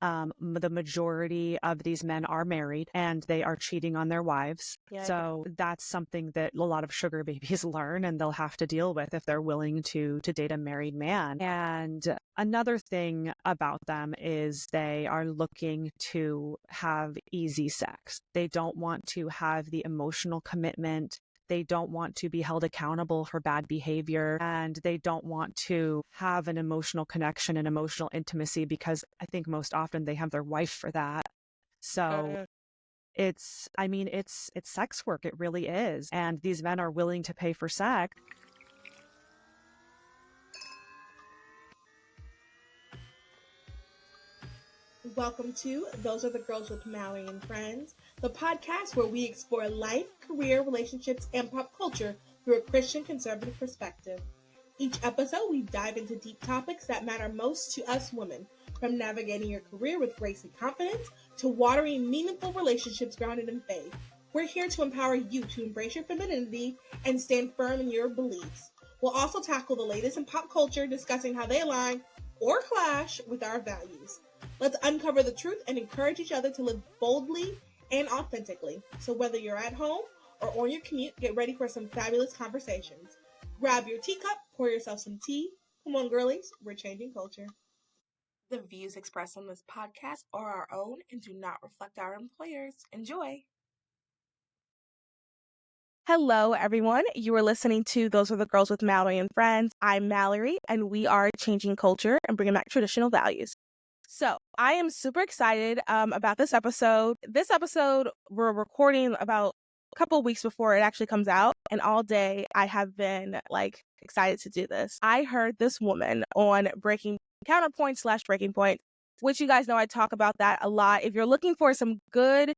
The majority of these men are married and they are cheating on their wives. Yeah. So that's something that a lot of sugar babies learn and they'll have to deal with if they're willing to date a married man. And another thing about them is they are looking to have easy sex. They don't want to have the emotional commitment. They don't want to be held accountable for bad behavior, and they don't want to have an emotional connection and emotional intimacy because I think most often they have their wife for that. So it's sex work. It really is. And these men are willing to pay for sex. Welcome to Those Are the Girls with Mallory and Friends, the podcast where we explore life, career, relationships, and pop culture through a Christian conservative perspective. Each episode, we dive into deep topics that matter most to us women, from navigating your career with grace and confidence to watering meaningful relationships grounded in faith. We're here to empower you to embrace your femininity and stand firm in your beliefs. We'll also tackle the latest in pop culture, discussing how they align or clash with our values. Let's uncover the truth and encourage each other to live boldly and authentically. So whether you're at home or on your commute, get ready for some fabulous conversations. Grab your teacup, pour yourself some tea. Come on, girlies, we're changing culture. The views expressed on this podcast are our own and do not reflect our employers. Enjoy. Hello, everyone. You are listening to Those Are the Girls with Mallory and Friends. I'm Mallory, and we are changing culture and bringing back traditional values. So I am super excited about this episode. This episode we're recording about a couple of weeks before it actually comes out. And all day I have been excited to do this. I heard this woman on Breaking Counterpoint / Breaking Point, which you guys know I talk about that a lot. If you're looking for some good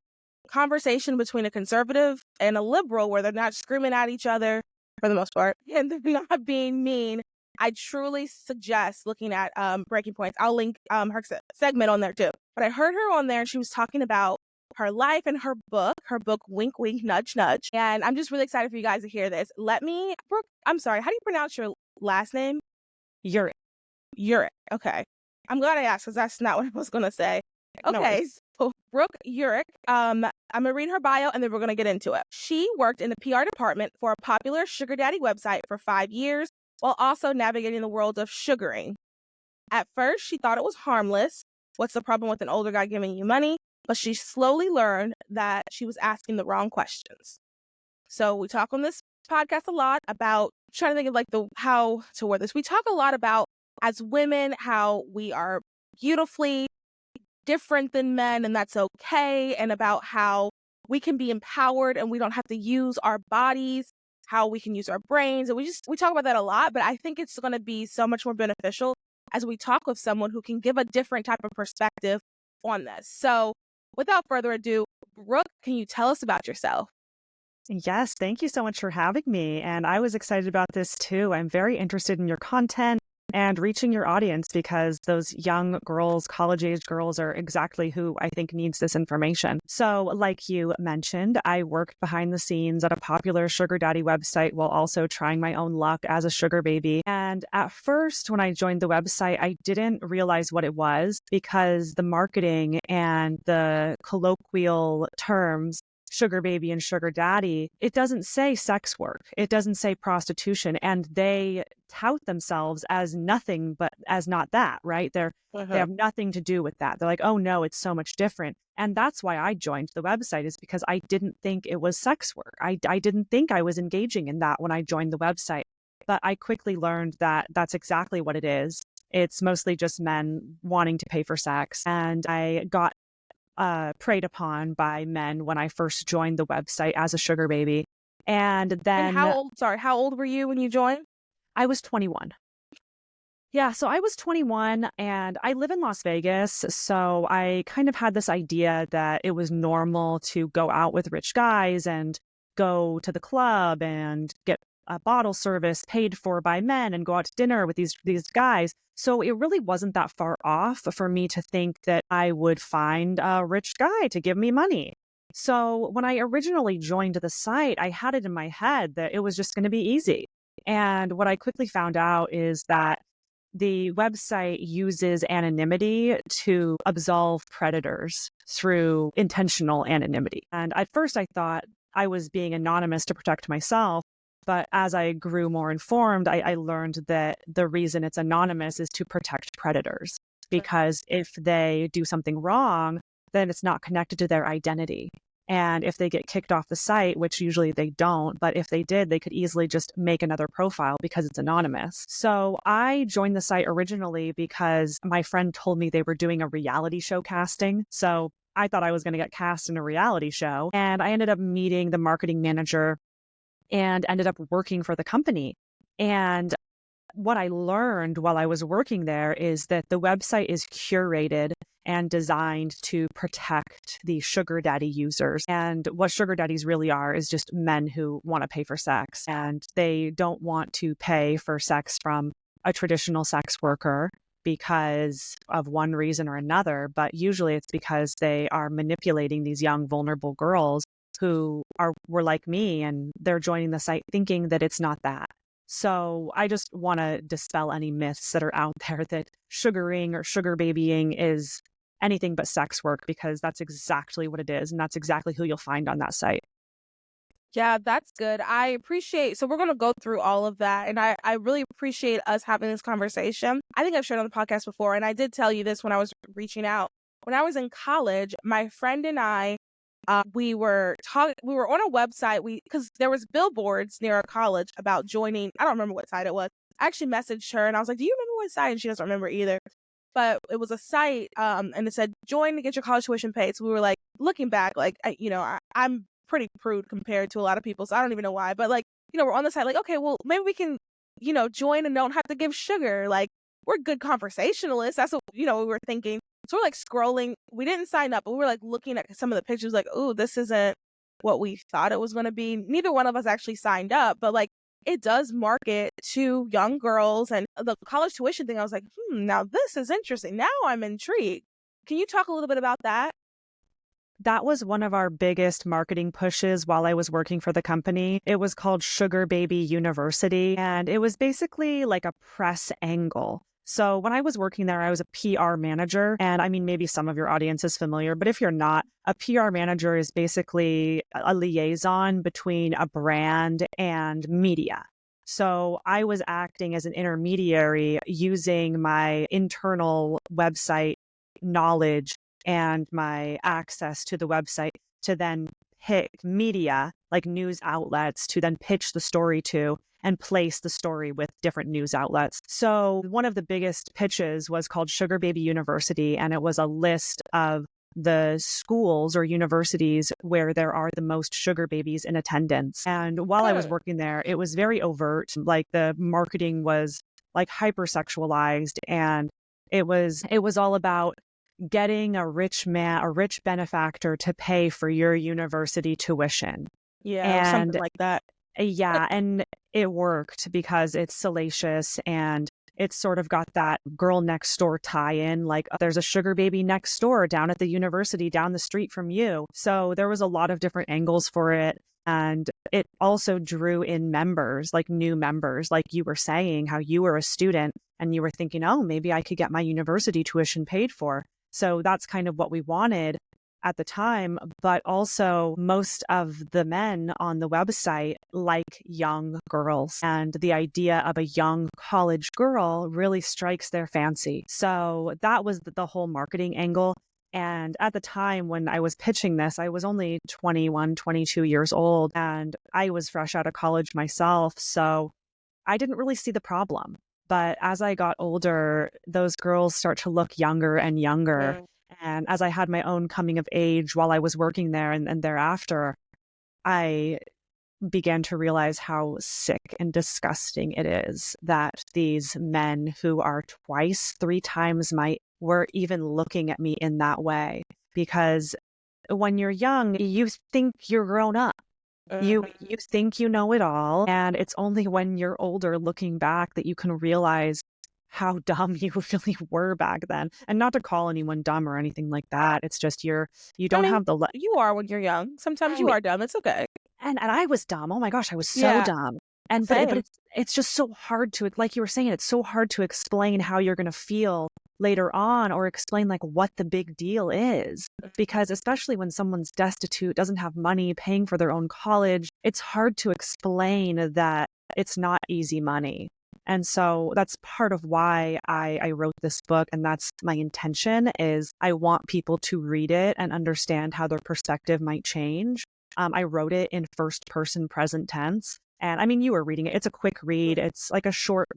conversation between a conservative and a liberal where they're not screaming at each other for the most part and they're not being mean, I truly suggest looking at Breaking Points. I'll link her segment on there too. But I heard her on there and she was talking about her life and her book Wink Wink Nudge Nudge. And I'm just really excited for you guys to hear this. Brooke, I'm sorry, how do you pronounce your last name? Urick. Okay. I'm glad I asked because that's not what I was going to say. Okay. No. So Brooke Urick, I'm going to read her bio and then we're going to get into it. She worked in the PR department for a popular sugar daddy website for 5 years, while also navigating the world of sugaring. At first, she thought it was harmless. What's the problem with an older guy giving you money? But she slowly learned that she was asking the wrong questions. So we talk on this podcast a lot about trying to think of how to word this. We talk a lot about, as women, how we are beautifully different than men and that's okay, and about how we can be empowered and we don't have to use our bodies, how we can use our brains. And we talk about that a lot, but I think it's going to be so much more beneficial as we talk with someone who can give a different type of perspective on this. So without further ado, Brooke, can you tell us about yourself? Yes, thank you so much for having me. And I was excited about this too. I'm very interested in your content and reaching your audience because those young girls, college-age girls, are exactly who I think needs this information. So like you mentioned, I worked behind the scenes at a popular sugar daddy website while also trying my own luck as a sugar baby. And at first, when I joined the website, I didn't realize what it was because the marketing and the colloquial terms sugar baby and sugar daddy, it doesn't say sex work. It doesn't say prostitution. And they tout themselves as nothing but as not that, right? They have nothing to do with that. They're like, oh no, it's so much different. And that's why I joined the website, is because I didn't think it was sex work. I didn't think I was engaging in that when I joined the website. But I quickly learned that that's exactly what it is. It's mostly just men wanting to pay for sex. And I got preyed upon by men when I first joined the website as a sugar baby. And then how old were you when you joined? I was 21. Yeah, so I was 21 and I live in Las Vegas. So I kind of had this idea that it was normal to go out with rich guys and go to the club and get a bottle service paid for by men and go out to dinner with these guys. So it really wasn't that far off for me to think that I would find a rich guy to give me money. So when I originally joined the site, I had it in my head that it was just going to be easy. And what I quickly found out is that the website uses anonymity to absolve predators through intentional anonymity. And at first I thought I was being anonymous to protect myself. But as I grew more informed, I learned that the reason it's anonymous is to protect predators. Because if they do something wrong, then it's not connected to their identity. And if they get kicked off the site, which usually they don't, but if they did, they could easily just make another profile because it's anonymous. So I joined the site originally because my friend told me they were doing a reality show casting. So I thought I was going to get cast in a reality show. And I ended up meeting the marketing manager and ended up working for the company. And what I learned while I was working there is that the website is curated and designed to protect the sugar daddy users. And what sugar daddies really are is just men who want to pay for sex. And they don't want to pay for sex from a traditional sex worker because of one reason or another. But usually it's because they are manipulating these young, vulnerable girls who were like me, and they're joining the site thinking that it's not that. So I just want to dispel any myths that are out there that sugaring or sugar babying is anything but sex work, because that's exactly what it is. And that's exactly who you'll find on that site. Yeah, that's good. I appreciate, so we're going to go through all of that. And I really appreciate us having this conversation. I think I've shared on the podcast before, and I did tell you this when I was reaching out. When I was in college, my friend and I, we were on a website, because there was billboards near our college about joining. I don't remember what site it was. I actually messaged her and I was like, do you remember what site? And she doesn't remember either. But it was a site, and it said, join to get your college tuition paid. So we were like, looking back, like, I'm pretty prude compared to a lot of people, so I don't even know why. But like, we're on the site, like, okay, well, maybe we can, join and don't have to give sugar. Like, we're good conversationalists. That's what, we were thinking. So we're like scrolling. We didn't sign up, but we were like looking at some of the pictures, like, oh, this isn't what we thought it was going to be. Neither one of us actually signed up, but like, it does market to young girls. And the college tuition thing, I was like, now this is interesting. Now I'm intrigued. Can you talk a little bit about that? That was one of our biggest marketing pushes while I was working for the company. It was called Sugar Baby University, and it was basically like a press angle. So when I was working there, I was a PR manager. And I mean, maybe some of your audience is familiar, but if you're not, a PR manager is basically a liaison between a brand and media. So I was acting as an intermediary using my internal website knowledge and my access to the website to then pick media, like news outlets, to then pitch the story to and place the story with different news outlets. So one of the biggest pitches was called Sugar Baby University, and it was a list of the schools or universities where there are the most sugar babies in attendance. And while I was working there, it was very overt. Like the marketing was like hypersexualized, and it was all about getting a rich benefactor to pay for your university tuition. Yeah, something like that. Yeah, and it worked because it's salacious and it's sort of got that girl next door tie-in, like there's a sugar baby next door down at the university down the street from you. So there was a lot of different angles for it. And it also drew in members, like new members, like you were saying, how you were a student and you were thinking, oh, maybe I could get my university tuition paid for. So that's kind of what we wanted at the time. But also most of the men on the website like young girls, and the idea of a young college girl really strikes their fancy. So that was the whole marketing angle. And at the time when I was pitching this, I was only 21, 22 years old, and I was fresh out of college myself. So I didn't really see the problem. But as I got older, those girls start to look younger and younger. And as I had my own coming of age while I was working there and thereafter, I began to realize how sick and disgusting it is that these men who are twice, 3 times my were even looking at me in that way. Because when you're young, you think you're grown up. You think you know it all. And it's only when you're older looking back that you can realize how dumb you really were back then. And not to call anyone dumb or anything like that. It's just you don't have the... You are when you're young. Sometimes you are dumb. It's okay. And I was dumb. Oh my gosh, I was so dumb. But it's just so hard to, like you were saying, it's so hard to explain how you're going to feel later on, or explain like what the big deal is. Because especially when someone's destitute, doesn't have money, paying for their own college, it's hard to explain that it's not easy money. And so that's part of why I wrote this book. And that's my intention, is I want people to read it and understand how their perspective might change. I wrote it in first person present tense. And I mean, you were reading it. It's a quick read. It's like a short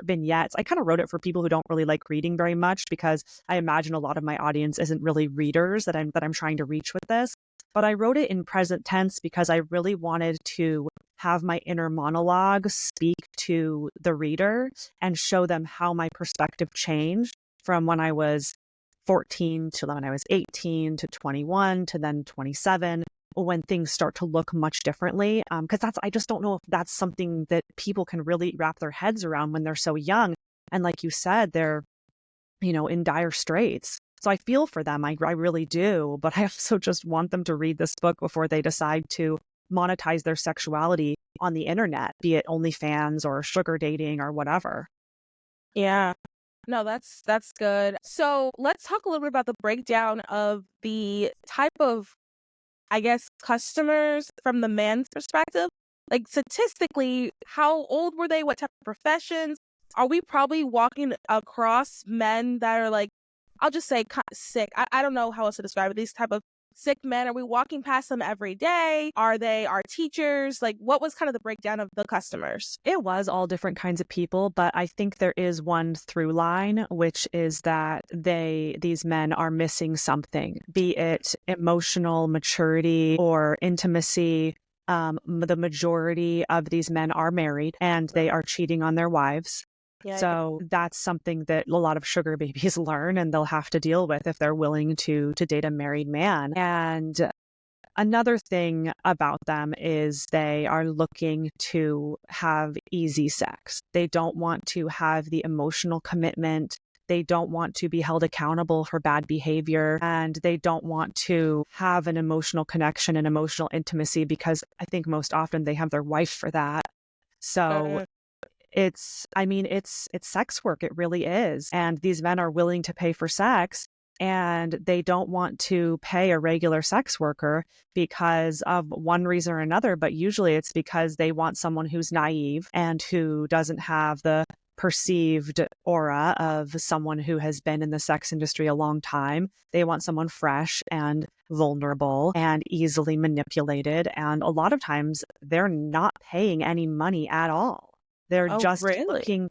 vignettes. I kind of wrote it for people who don't really like reading very much, because I imagine a lot of my audience isn't really readers that I'm trying to reach with this. But I wrote it in present tense because I really wanted to have my inner monologue speak to the reader and show them how my perspective changed from when I was 14 to when I was 18 to 21 to then 27, when things start to look much differently. Because I just don't know if that's something that people can really wrap their heads around when they're so young. And like you said, they're, in dire straits. So I feel for them. I really do. But I also just want them to read this book before they decide to monetize their sexuality on the internet, be it OnlyFans or sugar dating or whatever. Yeah. No, that's good. So let's talk a little bit about the breakdown of the type of, I guess, customers from the man's perspective. Like statistically, how old were they? What type of professions? Are we probably walking across men that are like, I'll just say sick? I don't know how else to describe it. These type of sick men, are we walking past them every day? Are they our teachers? Like, what was kind of the breakdown of the customers? It was all different kinds of people, but I think there is one through line, which is that these men are missing something, be it emotional maturity or intimacy. The majority of these men are married and they are cheating on their wives. Yeah. So that's something that a lot of sugar babies learn, and they'll have to deal with if they're willing to date a married man. And another thing about them is they are looking to have easy sex. They don't want to have the emotional commitment. They don't want to be held accountable for bad behavior, and they don't want to have an emotional connection and emotional intimacy, because I think most often they have their wife for that. So it's sex work. It really is. And these men are willing to pay for sex, and they don't want to pay a regular sex worker because of one reason or another. But usually it's because they want someone who's naive and who doesn't have the perceived aura of someone who has been in the sex industry a long time. They want someone fresh and vulnerable and easily manipulated. And a lot of times they're not paying any money at all. They're just looking,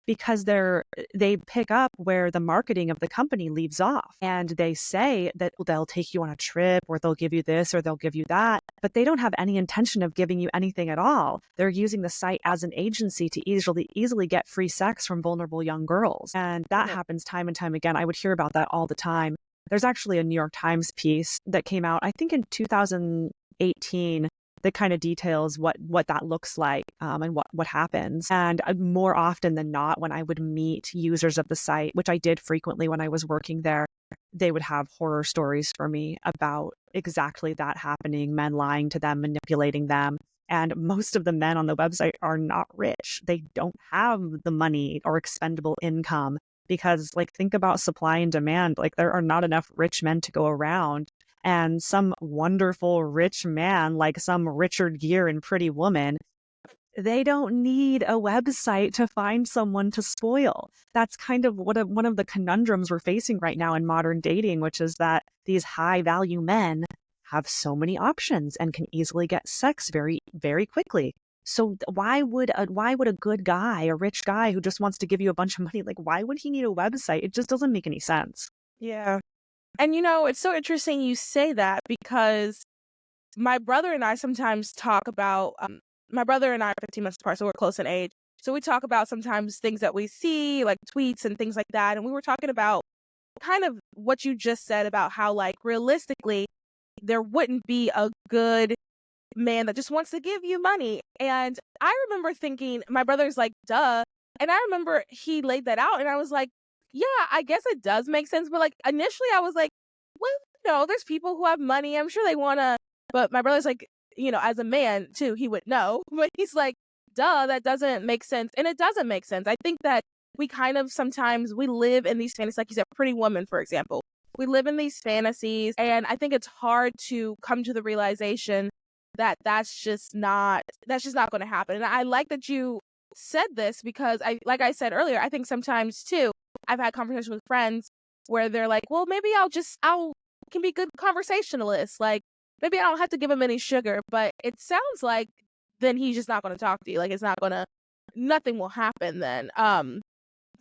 because they pick up where the marketing of the company leaves off. And they say that they'll take you on a trip, or they'll give you this, or they'll give you that, but they don't have any intention of giving you anything at all. They're using the site as an agency to easily get free sex from vulnerable young girls. And that happens time and time again. I would hear about that all the time. There's actually a New York Times piece that came out, I think in 2018, that kind of details what that looks like, and what happens. And more often than not, when I would meet users of the site, which I did frequently when I was working there, they would have horror stories for me about exactly that happening, men lying to them, manipulating them. And most of the men on the website are not rich. They don't have the money or expendable income, because think about supply and demand. There are not enough rich men to go around. And some wonderful rich man, like some Richard Gere in Pretty Woman, they don't need a website to find someone to spoil. That's kind of one of the conundrums we're facing right now in modern dating, which is that these high value men have so many options and can easily get sex very, very quickly. So why would a good guy, a rich guy who just wants to give you a bunch of money, why would he need a website? It just doesn't make any sense. Yeah. And it's so interesting you say that, because my brother and I sometimes talk about, my brother and I are 15 months apart, so we're close in age. So we talk about sometimes things that we see, like tweets and things like that. And we were talking about kind of what you just said about how, realistically, there wouldn't be a good man that just wants to give you money. And I remember thinking, my brother's like, duh. And I remember he laid that out, and I was like, yeah, I guess it does make sense. But initially I was like, well, there's people who have money. I'm sure they want to. But my brother's like, as a man too, he would know. But he's like, duh, that doesn't make sense. And it doesn't make sense. I think that we kind of sometimes we live in these fantasies, like you said, Pretty Woman, for example. We live in these fantasies, and I think it's hard to come to the realization that that's just not going to happen. And I like that you said this because like I said earlier, I think sometimes too, I've had conversations with friends where they're like, well, maybe I'll can be good conversationalists. Like maybe I don't have to give him any sugar, but it sounds like then he's just not going to talk to you. Like nothing will happen then.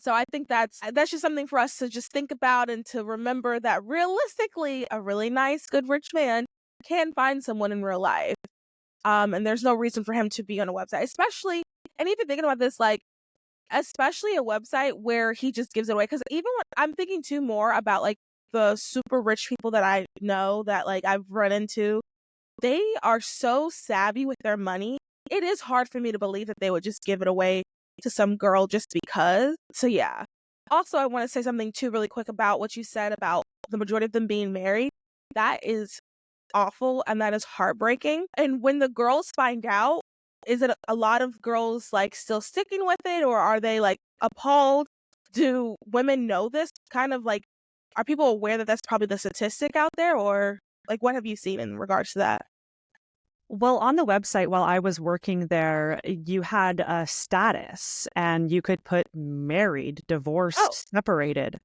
So I think that's just something for us to just think about and to remember that realistically, a really nice, good, rich man can find someone in real life. And there's no reason for him to be on a website, especially, and even thinking about this, like, especially a website where he just gives it away. Because even when I'm thinking too more about like the super rich people that I know that like I've run into, they are so savvy with their money. It is hard for me to believe that they would just give it away to some girl just because. So yeah. Also, I want to say something too really quick about what you said about the majority of them being married. That is awful and that is heartbreaking. And when the girls find out, is it a lot of girls like still sticking with it, or are they like appalled? Do women know this? Kind of like, are people aware that that's probably the statistic out there, or like what have you seen in regards to that? Well, on the website while I was working there, you had a status and you could put married, Oh, divorced, separated.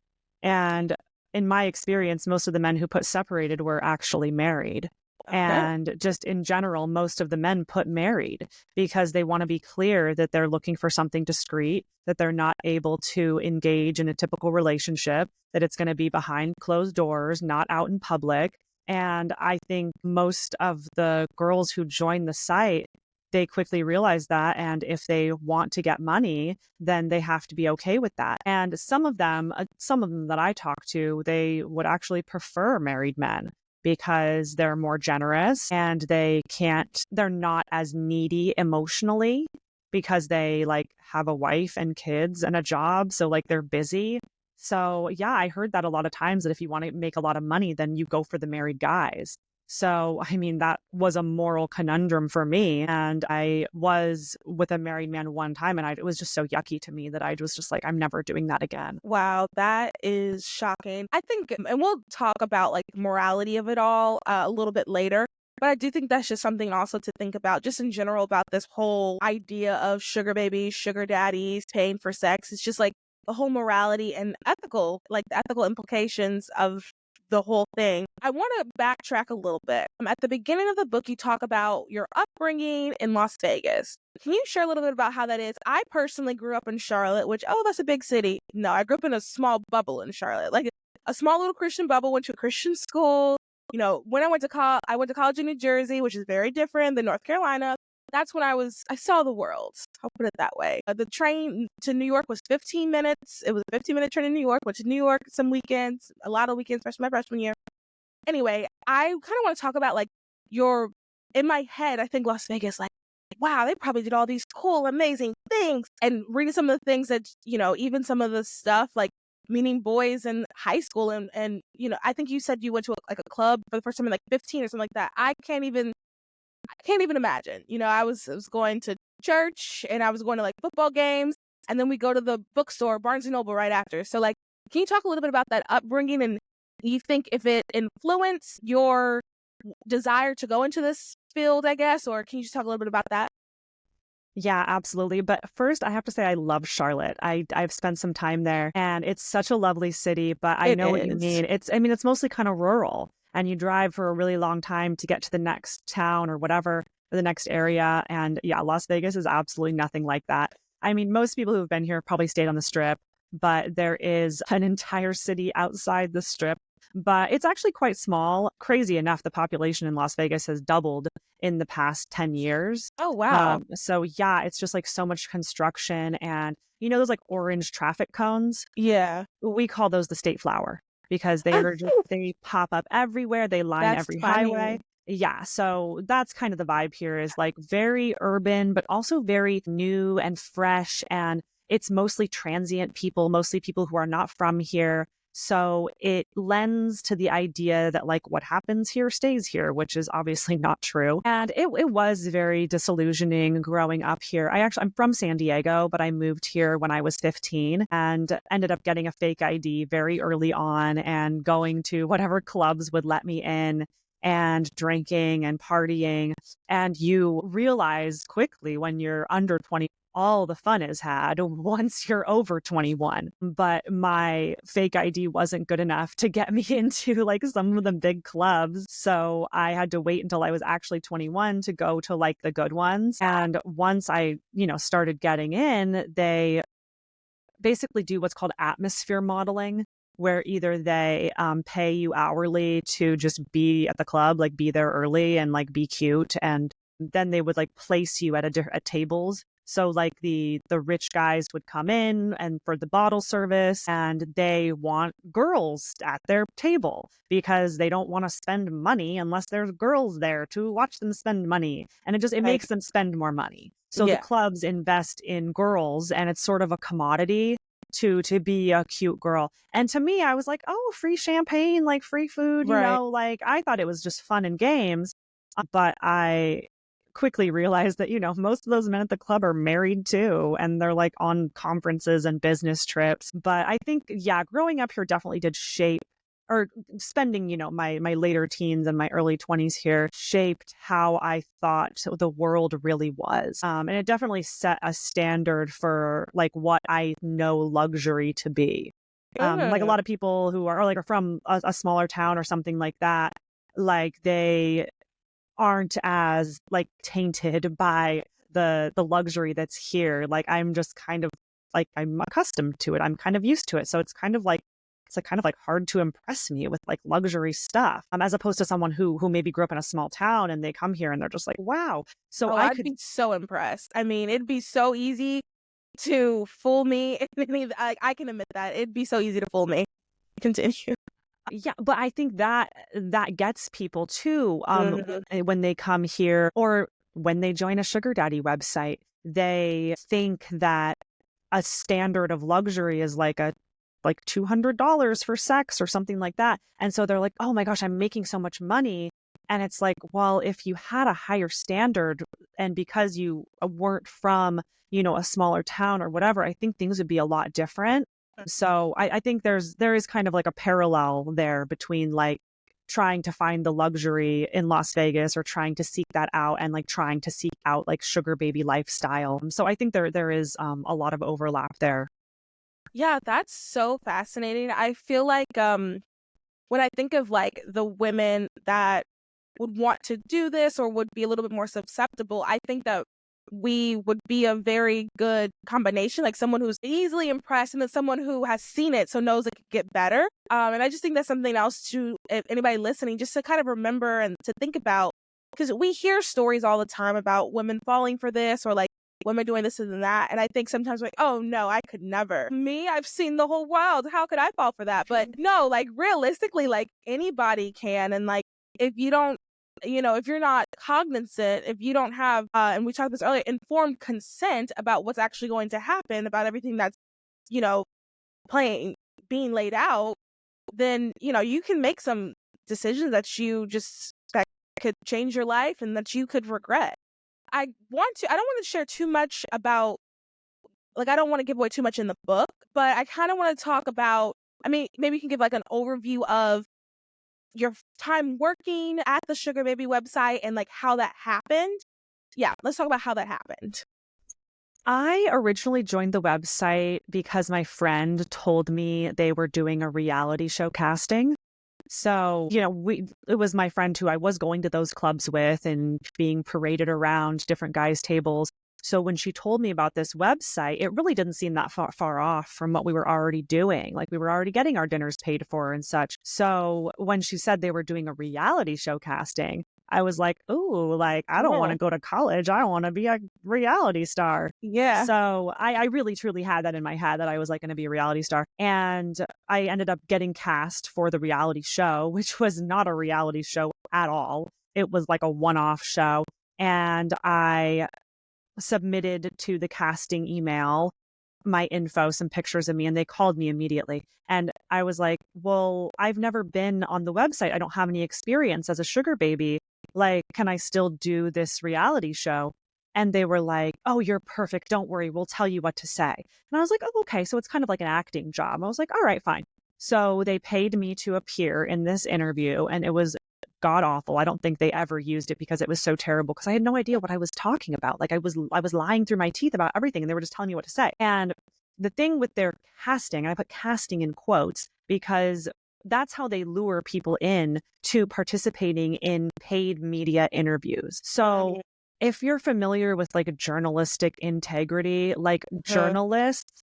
And in my experience, most of the men who put separated were actually married. okay. And just in general, most of the men put married because they want to be clear that they're looking for something discreet, that they're not able to engage in a typical relationship, that it's going to be behind closed doors, not out in public. And I think most of the girls who join the site, they quickly realize that. And if they want to get money, then they have to be okay with that. And some of them that I talk to, they would actually prefer married men because they're more generous and they're not as needy emotionally because they like have a wife and kids and a job. So like they're busy. So yeah, I heard that a lot of times that if you want to make a lot of money, then you go for the married guys. So, I mean, that was a moral conundrum for me. And I was with a married man one time and it was just so yucky to me that I was just like, I'm never doing that again. Wow, that is shocking. I think, and we'll talk about like morality of it all a little bit later. But I do think that's just something also to think about, just in general, about this whole idea of sugar babies, sugar daddies, paying for sex. It's just like the whole morality and the ethical implications of the whole thing. I want to backtrack a little bit. At the beginning of the book, you talk about your upbringing in Las Vegas. Can you share a little bit about how that is? I personally grew up in Charlotte, which, oh, that's a big city. No, I grew up in a small bubble in Charlotte, like a small little Christian bubble, went to a Christian school. You know, when I went to college in New Jersey, which is very different than North Carolina. That's when I saw the world. I'll put it that way. The train to New York was 15 minutes. It was a 15-minute train to New York. Went to New York some weekends, a lot of weekends, especially my freshman year. Anyway, I kind of want to talk about like in my head, I think Las Vegas, like, wow, they probably did all these cool, amazing things. And reading some of the things that, even some of the stuff like meeting boys in high school and I think you said you went to a club for the first time in like 15 or something like that. I can't even imagine. I was going to church and I was going to like football games, and then we go to the bookstore, Barnes and Noble, right after. So like, can you talk a little bit about that upbringing, and you think if it influenced your desire to go into this field, I guess, or can you just talk a little bit about that? Yeah, absolutely. But first, I have to say I love Charlotte. I've spent some time there and it's such a lovely city, but I It know what you is. mean. It's mostly kind of rural and you drive for a really long time to get to the next town or whatever, or the next area. And yeah, Las Vegas is absolutely nothing like that. I mean, most people who've been here probably stayed on the strip, but there is an entire city outside the strip. But it's actually quite small. Crazy enough, the population in Las Vegas has doubled in the past 10 years. Oh, wow. So yeah, it's just like so much construction and those like orange traffic cones. Yeah. We call those the state flower because they pop up everywhere. They line That's every highway. funny. Yeah, so that's kind of the vibe here is like very urban, but also very new and fresh. And it's mostly transient people, mostly people who are not from here. So it lends to the idea that like what happens here stays here, which is obviously not true. And it was very disillusioning growing up here. I'm from San Diego, but I moved here when I was 15 and ended up getting a fake ID very early on and going to whatever clubs would let me in and drinking and partying. And you realize quickly when you're under 20 all the fun is had once you're over 21. But my fake ID wasn't good enough to get me into like some of the big clubs. So I had to wait until I was actually 21 to go to like the good ones. And once I, started getting in, they basically do what's called atmosphere modeling, where either they pay you hourly to just be at the club, like be there early and like be cute. And then they would like place you at at tables. So like the rich guys would come in and for the bottle service, and they want girls at their table because they don't want to spend money unless there's girls there to watch them spend money. And it makes them spend more money. So the clubs invest in girls, and it's sort of a commodity to be a cute girl. And to me, I was like, oh, free champagne, like free food, like I thought it was just fun and games. But I quickly realized that, most of those men at the club are married too, and they're like on conferences and business trips. But I think, growing up here definitely did shape, or spending, my later teens and my early 20s here shaped how I thought the world really was. And it definitely set a standard for like what I know luxury to be. Like a lot of people who are from a smaller town or something like that, like they aren't as like tainted by the luxury that's here. Like I'm just kind of like I'm accustomed to it. I'm kind of used to it. So it's kind of like hard to impress me with like luxury stuff. As opposed to someone who maybe grew up in a small town and they come here and they're just like, wow. So I'd be so impressed. I mean, it'd be so easy to fool me. I can admit that it'd be so easy to fool me. Continue. Yeah, but I think that gets people too when they come here or when they join a sugar daddy website. They think that a standard of luxury is like $200 for sex or something like that. And so they're like, oh my gosh, I'm making so much money. And it's like, well, if you had a higher standard and because you weren't from, a smaller town or whatever, I think things would be a lot different. So I think there is kind of like a parallel there between like trying to find the luxury in Las Vegas or trying to seek that out and like trying to seek out like sugar baby lifestyle. So I think there is a lot of overlap there. Yeah, that's so fascinating. I feel like when I think of like the women that would want to do this or would be a little bit more susceptible, I think that we would be a very good combination, like someone who's easily impressed and then someone who has seen it so knows it could get better. And I just think that's something else to, if anybody listening, just to kind of remember and to think about, because we hear stories all the time about women falling for this or like women doing this and that. And I think sometimes like, oh no, I could never. Me, I've seen the whole world. How could I fall for that? But no, like realistically, like anybody can. And like, if you don't, if you're not cognizant, if you don't have, and we talked about this earlier, informed consent about what's actually going to happen, about everything that's, being laid out, then, you can make some decisions that that could change your life and that you could regret. I don't want to share too much about, like, I don't want to give away too much in the book, but I kind of want to talk about, maybe you can give like an overview of your time working at the Sugar Baby website and like how that happened. Yeah, let's talk about how that happened. I originally joined the website because my friend told me they were doing a reality show casting. So, it was my friend who I was going to those clubs with and being paraded around different guys' tables. So when she told me about this website, it really didn't seem that far off from what we were already doing. Like we were already getting our dinners paid for and such. So when she said they were doing a reality show casting, I was like, ooh, like I don't want to go to college. I want to be a reality star. Yeah. So I really, truly had that in my head that I was like going to be a reality star. And I ended up getting cast for the reality show, which was not a reality show at all. It was like a one-off show. And I submitted to the casting email my info, some pictures of me, and they called me immediately. And I was like, well, I've never been on the website. I don't have any experience as a sugar baby. Like, can I still do this reality show? And they were like, oh, you're perfect. Don't worry. We'll tell you what to say. And I was like, oh, okay. So it's kind of like an acting job. I was like, all right, fine. So they paid me to appear in this interview, and it was god awful. I don't think they ever used it because it was so terrible, because I had no idea what I was talking about. Like I was lying through my teeth about everything, and they were just telling me what to say. And the thing with their casting, and I put casting in quotes because that's how they lure people in to participating in paid media interviews. So if you're familiar with like journalistic integrity, like journalists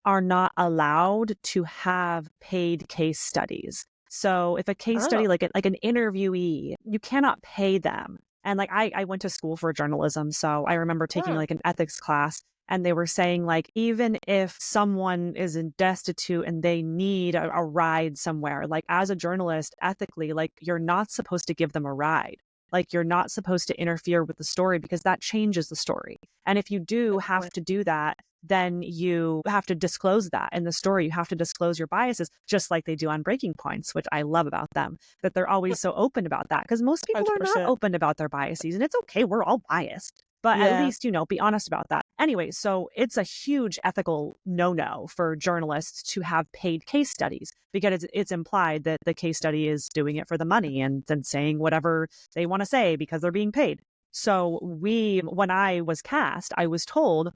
are not allowed to have paid case studies. So if a case study, like an interviewee, you cannot pay them. And like I went to school for journalism, so I remember taking like an ethics class, and they were saying like, even if someone is destitute and they need a ride somewhere, like as a journalist, ethically, like you're not supposed to give them a ride. Like you're not supposed to interfere with the story because that changes the story. And if you do have to do that, then you have to disclose that in the story. You have to disclose your biases, just like they do on Breaking Points, which I love about them, that they're always so open about that, because most people are not 100%. open about their biases, and it's okay. We're all biased, but at least, be honest about that. Anyway, so it's a huge ethical no-no for journalists to have paid case studies, because it's implied that the case study is doing it for the money and then saying whatever they want to say because they're being paid. So when I was cast, I was told,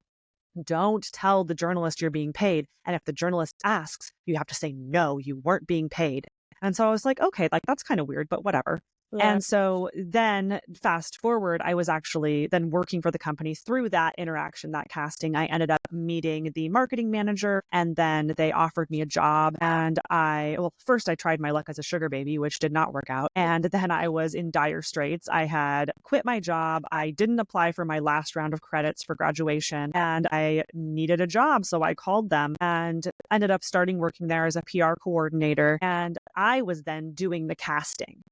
don't tell the journalist you're being paid. And if the journalist asks, you have to say, no, you weren't being paid. And so I was like, okay, like that's kind of weird, but whatever. Yeah. And so then fast forward, I was actually then working for the company through that interaction, that casting. I ended up meeting the marketing manager, and then they offered me a job. And first I tried my luck as a sugar baby, which did not work out. And then I was in dire straits. I had quit my job. I didn't apply for my last round of credits for graduation, and I needed a job. So I called them and ended up starting working there as a PR coordinator. And I was then doing the casting.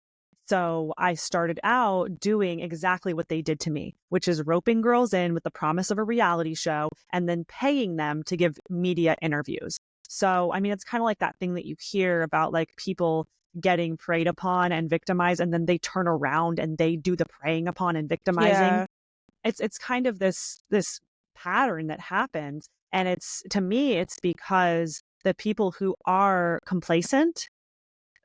So I started out doing exactly what they did to me, which is roping girls in with the promise of a reality show and then paying them to give media interviews. So, I mean, it's kind of like that thing that you hear about, like people getting preyed upon and victimized, and then they turn around and they do the preying upon and victimizing. Yeah. It's kind of this pattern that happens. And to me, it's because the people who are complacent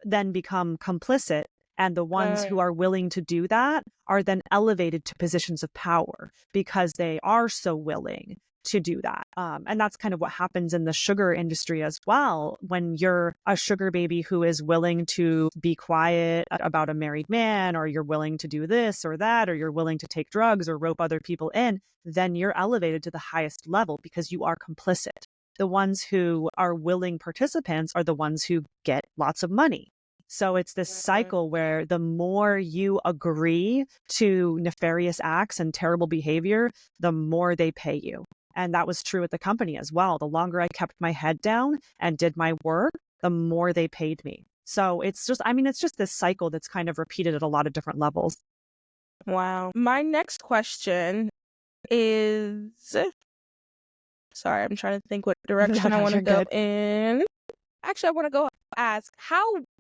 then become complicit. And the ones who are willing to do that are then elevated to positions of power because they are so willing to do that. And that's kind of what happens in the sugar industry as well. When you're a sugar baby who is willing to be quiet about a married man, or you're willing to do this or that, or you're willing to take drugs or rope other people in, then you're elevated to the highest level because you are complicit. The ones who are willing participants are the ones who get lots of money. So it's this cycle where the more you agree to nefarious acts and terrible behavior, the more they pay you. And that was true at the company as well. The longer I kept my head down and did my work, the more they paid me. So it's just this cycle that's kind of repeated at a lot of different levels. Wow. My next question is, sorry, I'm trying to think what direction I want to go in. Actually, I want to go ask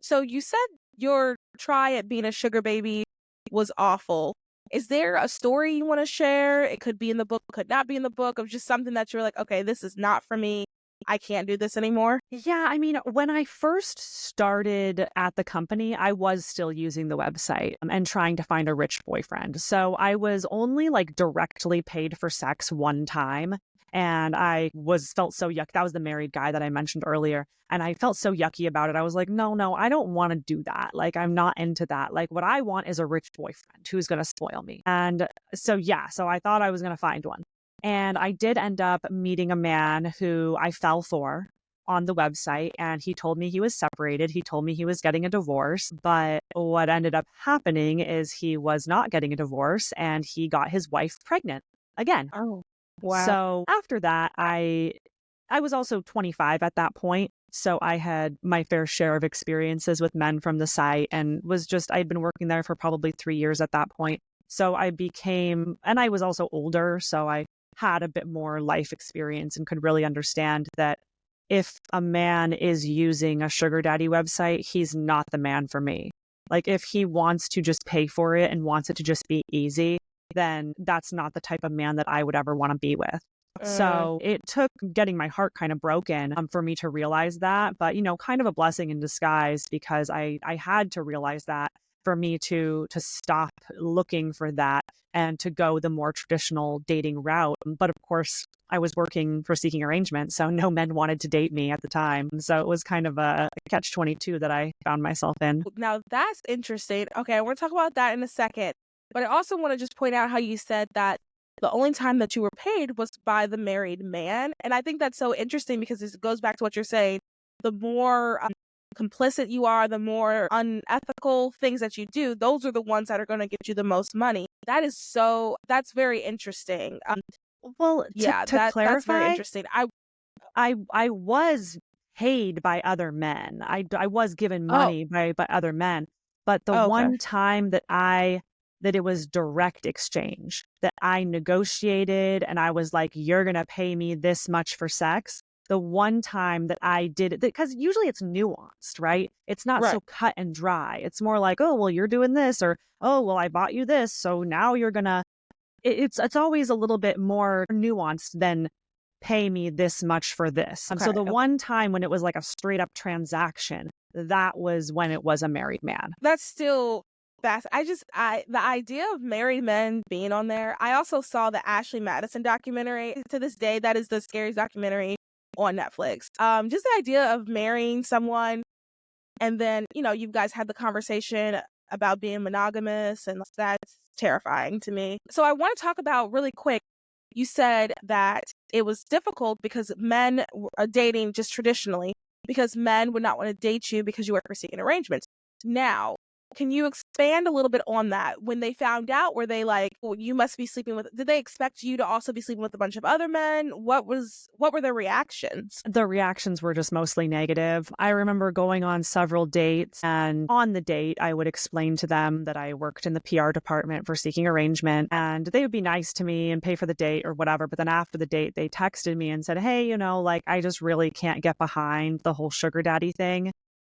so you said your try at being a sugar baby was awful. Is there a story you want to share? It could be in the book, could not be in the book, of just something that you're like, okay, this is not for me. I can't do this anymore. Yeah, I mean, when I first started at the company, I was still using the website and trying to find a rich boyfriend. So I was only like directly paid for sex one time. And I felt so yucky. That was the married guy that I mentioned earlier. And I felt so yucky about it. I was like, no, I don't want to do that. Like, I'm not into that. Like, what I want is a rich boyfriend who's going to spoil me. And so I thought I was going to find one. And I did end up meeting a man who I fell for on the website, and he told me he was separated. He told me he was getting a divorce, but what ended up happening is he was not getting a divorce, and he got his wife pregnant again. Oh, wow. So after that, I was also 25 at that point. So I had my fair share of experiences with men from the site, and I'd been working there for probably 3 years at that point. So I was also older. So I had a bit more life experience and could really understand that if a man is using a sugar daddy website, he's not the man for me. Like if he wants to just pay for it and wants it to just be easy, then that's not the type of man that I would ever want to be with. So it took getting my heart kind of broken for me to realize that, but kind of a blessing in disguise, because I had to realize that for me to stop looking for that and to go the more traditional dating route. But of course, I was working for Seeking Arrangement, so no men wanted to date me at the time. So it was kind of a catch-22 that I found myself in. Now that's interesting. Okay, we're going to talk about that in a second. But I also want to just point out how you said that the only time that you were paid was by the married man. And I think that's so interesting because it goes back to what you're saying. The more complicit you are, the more unethical things that you do, those are the ones that are going to get you the most money. That's very interesting. Well, Yeah, to that's very clarify, interesting. I was paid by other men. I was given Oh, money by other men, but the okay. one time that it was direct exchange, that I negotiated and I was like, you're going to pay me this much for sex. The one time that I did it, because usually it's nuanced, right? It's not Right. so cut and dry. It's more like, oh, well, you're doing this, or, oh, well, I bought you this, so now you're going to, it's always a little bit more nuanced than pay me this much for this. So Okay. the one time when it was like a straight up transaction, that was when it was a married man. That's still fast. The idea of married men being on there. I also saw the Ashley Madison documentary. To this day, that is the scariest documentary on Netflix. Just the idea of marrying someone and then, you guys had the conversation about being monogamous, and that's terrifying to me. So I want to talk about really quick. You said that it was difficult because men are dating just traditionally, because men would not want to date you because you were seeking arrangements. Now, can you expand a little bit on that? When they found out, were they like, well, you must be sleeping with, did they expect you to also be sleeping with a bunch of other men? What were their reactions? The reactions were just mostly negative. I remember going on several dates, and on the date, I would explain to them that I worked in the PR department for Seeking Arrangement, and they would be nice to me and pay for the date or whatever. But then after the date, they texted me and said, hey, like, I just really can't get behind the whole sugar daddy thing.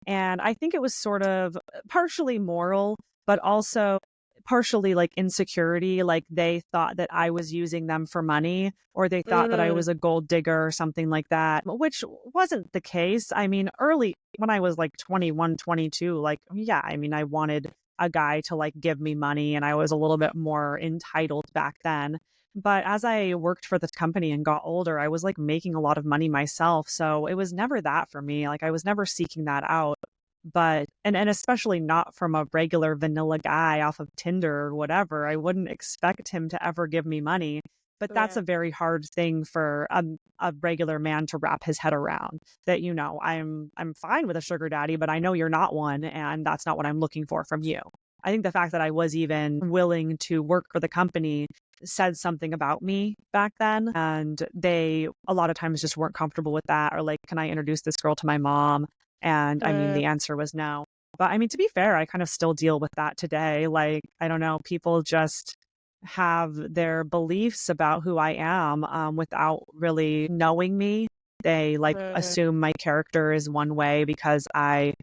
And I think it was sort of partially moral, but also partially like insecurity. Like they thought that I was using them for money, or they thought that I Mm, was a gold digger or something like that, which wasn't the case. I mean, early when I was like 21, 22, like, yeah, I mean, I wanted a guy to like give me money, and I was a little bit more entitled back then. But as I worked for this company and got older, I was like making a lot of money myself. So it was never that for me. Like I was never seeking that out. But and especially not from a regular vanilla guy off of Tinder or whatever. I wouldn't expect him to ever give me money. But that's yeah. a very hard thing for a regular man to wrap his head around. That I'm fine with a sugar daddy, but I know you're not one, and that's not what I'm looking for from you. I think the fact that I was even willing to work for the company said something about me back then. And they, a lot of times, just weren't comfortable with that, or like, can I introduce this girl to my mom? And I mean, Mm, the answer was no. But I mean, to be fair, I kind of still deal with that today. Like, I don't know, people just have their beliefs about who I am without really knowing me. They like mm, assume my character is one way because I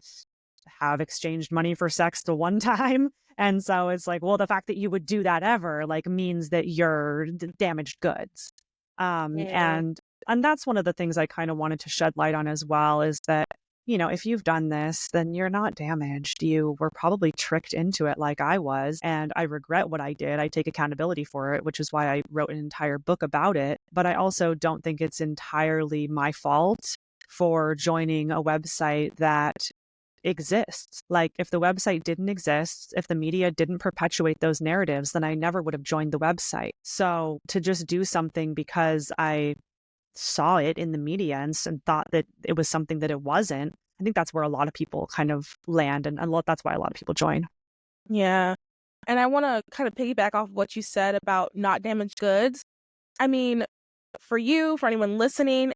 have exchanged money for sex the one time. And so it's like, well, the fact that you would do that ever like means that you're damaged goods. Um, mm, and and that's one of the things I kind of wanted to shed light on as well, is that, if you've done this, then you're not damaged. You were probably tricked into it like I was. And I regret what I did. I take accountability for it, which is why I wrote an entire book about it. But I also don't think it's entirely my fault for joining a website that exists. Like if the website didn't exist, if the media didn't perpetuate those narratives, then I never would have joined the website. So to just do something because I saw it in the media and thought that it was something that it wasn't, I think that's where a lot of people kind of land, and that's why a lot of people join. yeah. And I want to kind of piggyback off what you said about not damaged goods. I mean, for you, for anyone listening,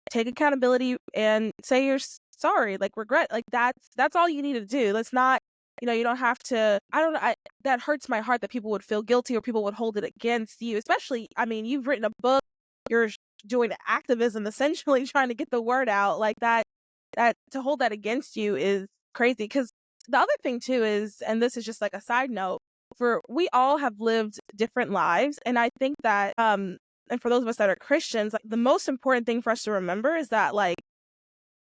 take accountability and say you're sorry, like regret. Like that's all you need to do. Let's not You don't have to, I don't know, that hurts my heart that people would feel guilty or people would hold it against you, especially, I mean, you've written a book, you're doing activism, essentially trying to get the word out like that, to hold that against you is crazy. Because the other thing too is, and this is just like a side note, we all have lived different lives. And I think that, and for those of us that are Christians, like the most important thing for us to remember is that, like,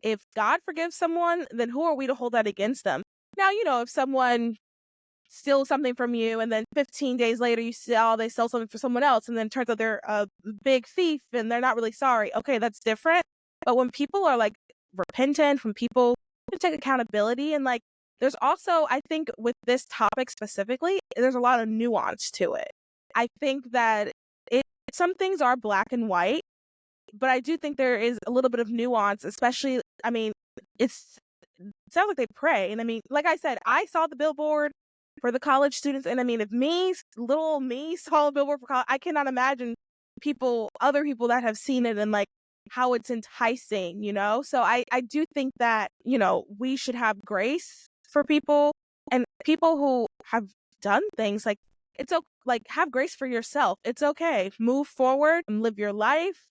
if God forgives someone, then who are we to hold that against them? Now, if someone steals something from you and then 15 days later they sell something for someone else and then it turns out they're a big thief and they're not really sorry. Okay, that's different. But when people are like repentant, when people take accountability, and like there's also, I think with this topic specifically, there's a lot of nuance to it. I think that some things are black and white, but I do think there is a little bit of nuance, especially, I mean, it sounds like they pray. And I mean, like I said, I saw the billboard for the college students. And I mean, if little me saw a billboard for college, I cannot imagine other people that have seen it and like how it's enticing, So I do think that, we should have grace for people, and people who have done things like, have grace for yourself. It's okay. Move forward and live your life.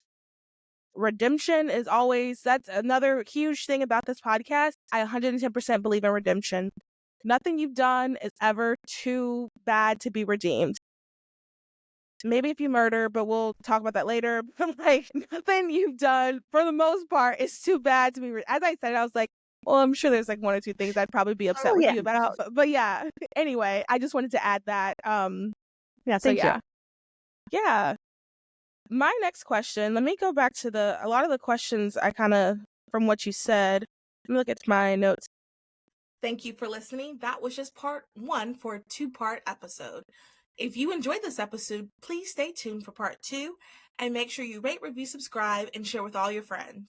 Redemption is always, that's another huge thing about this podcast. I 110% believe in redemption. Nothing you've done is ever too bad to be redeemed. Maybe if you murder, but we'll talk about that later. But like, nothing you've done for the most part is too bad to be as I said, I was like, well, I'm sure there's like one or two things I'd probably be upset with you about. But yeah. Anyway, I just wanted to add that. Yeah, thank you. Yeah. My next question, let me go back to a lot of the questions from what you said. Let me look at my notes. Thank you for listening. That was just part 1 for a 2-part episode. If you enjoyed this episode, please stay tuned for part 2 and make sure you rate, review, subscribe, and share with all your friends.